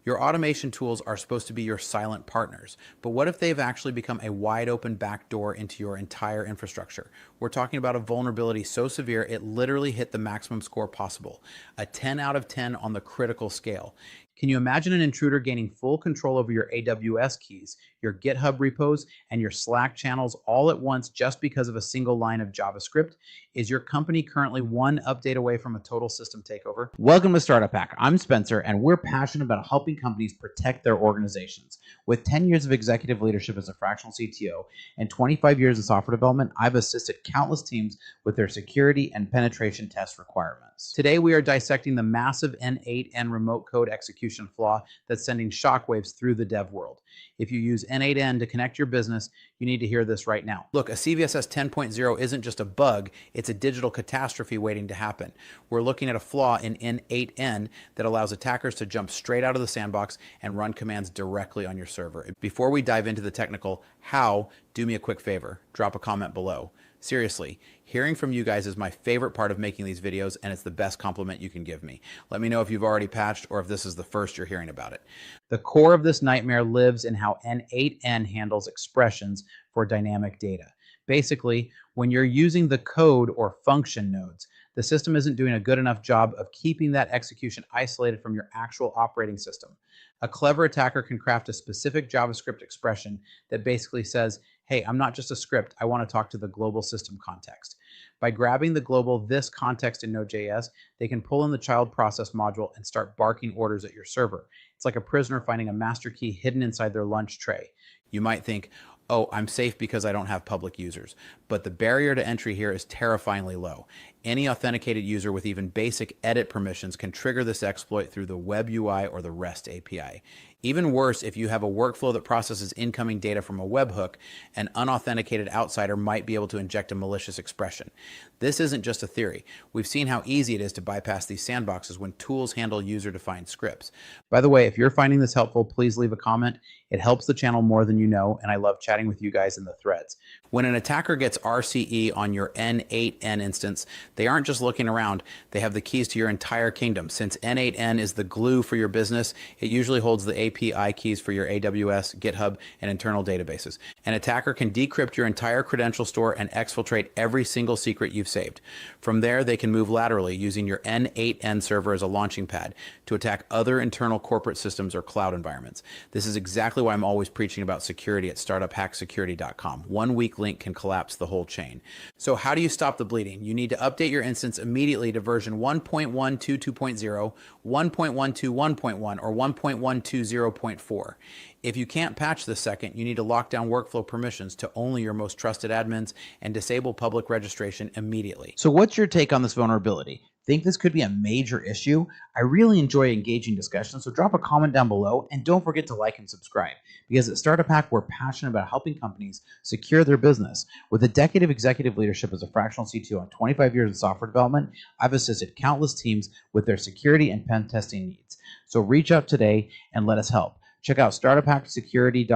Your automation tools are supposed to be your silent partners, but what if they've actually become a wide open backdoor into your entire infrastructure? We're talking about a vulnerability so severe it literally hit the maximum score possible, a 10 out of 10 on the critical scale. Can you imagine an intruder gaining full control over your AWS keys, your GitHub repos, and your Slack channels all at once just because of a single line of JavaScript? Is your company currently one update away from a total system takeover? Welcome to Startup Hack. I'm Spencer, and we're passionate about helping companies protect their organizations. With 10 years of executive leadership as a fractional CTO and 25 years in software development, I've assisted countless teams with their security and penetration test requirements. Today, we are dissecting the massive N8N remote code execution flaw that's sending shockwaves through the dev world. If you use N8N to connect your business, you need to hear this right now. Look, a CVSS 10.0 isn't just a bug, it's a digital catastrophe waiting to happen. We're looking at a flaw in N8N that allows attackers to jump straight out of the sandbox and run commands directly on your server. Before we dive into the technical how, do me a quick favor, drop a comment below. Seriously, hearing from you guys is my favorite part of making these videos, and it's the best compliment you can give me. Let me know if you've already patched or if this is the first you're hearing about it. The core of this nightmare lives in how N8N handles expressions for dynamic data. Basically, when you're using the code or function nodes, the system isn't doing a good enough job of keeping that execution isolated from your actual operating system. A clever attacker can craft a specific JavaScript expression that basically says, hey, I'm not just a script, I want to talk to the global system context. By grabbing the global this context in Node.js, they can pull in the child process module and start barking orders at your server. It's like a prisoner finding a master key hidden inside their lunch tray. You might think, oh, I'm safe because I don't have public users. But the barrier to entry here is terrifyingly low. Any authenticated user with even basic edit permissions can trigger this exploit through the web UI or the REST API. Even worse, if you have a workflow that processes incoming data from a webhook, an unauthenticated outsider might be able to inject a malicious expression. This isn't just a theory. We've seen how easy it is to bypass these sandboxes when tools handle user-defined scripts. By the way, if you're finding this helpful, please leave a comment. It helps the channel more than you know, and I love chatting with you guys in the threads. When an attacker gets RCE on your N8N instance, they aren't just looking around, they have the keys to your entire kingdom. Since N8N is the glue for your business, it usually holds the API keys for your AWS, GitHub, and internal databases. An attacker can decrypt your entire credential store and exfiltrate every single secret you've saved. From there, they can move laterally using your N8N server as a launching pad to attack other internal corporate systems or cloud environments. This is exactly why I'm always preaching about security at startuphacksecurity.com. One weak link can collapse the whole chain. So how do you stop the bleeding? You need to update your instance immediately to version 1.122.0, 1.121.1, or 1.120.4. If you can't patch this second, you need to lock down workflow permissions to only your most trusted admins and disable public registration immediately. So what's your take on this vulnerability? Think this could be a major issue? I really enjoy engaging discussions, so drop a comment down below and don't forget to like and subscribe. Because at Startup Hack, we're passionate about helping companies secure their business. With a decade of executive leadership as a fractional CTO and 25 years in software development, I've assisted countless teams with their security and pen testing needs. So reach out today and let us help. Check out startuphacksecurity.com.